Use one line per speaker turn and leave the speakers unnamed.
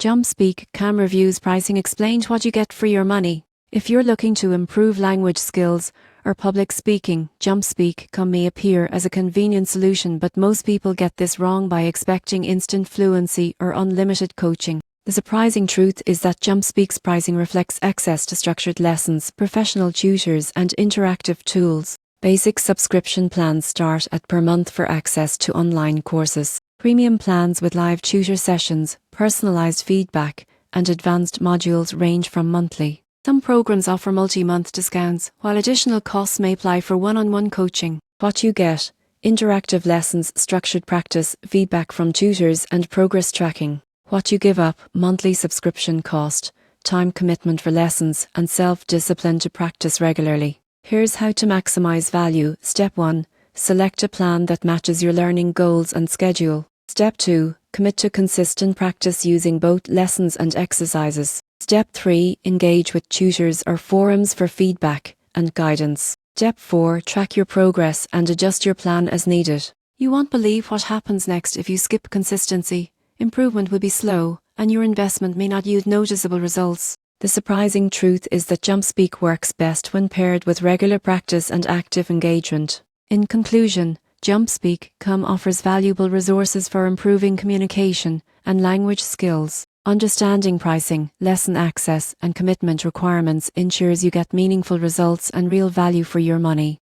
Jumpspeakcom reviews pricing explained what you get for your money. If you're looking to improve language skills or public speaking, Jumpspeakcom may appear as a convenient solution, but most people get this wrong by expecting instant fluency or unlimited coaching. The surprising truth is that Jumpspeak's pricing reflects access to structured lessons, professional tutors, and interactive tools. Basic subscription plans start at per month for access to online courses. Premium plans with live tutor sessions, personalized feedback, and advanced modules range from monthly. Some programs offer multi-month discounts, while additional costs may apply for one-on-one coaching. What you get: interactive lessons, structured practice, feedback from tutors, and progress tracking. What you give up: monthly subscription cost, time commitment for lessons, and self-discipline to practice regularly. Here's how to maximize value. Step 1. Select a plan that matches your learning goals and schedule. Step 2. Commit to consistent practice using both lessons and exercises. Step 3. Engage with tutors or forums for feedback and guidance. Step 4. Track your progress and adjust your plan as needed. You won't believe what happens next if you skip consistency. Improvement will be slow, and your investment may not yield noticeable results. The surprising truth is that Jumpspeak works best when paired with regular practice and active engagement. In conclusion, Jumpspeakcom offers valuable resources for improving communication and language skills. Understanding pricing, lesson access, and commitment requirements ensures you get meaningful results and real value for your money.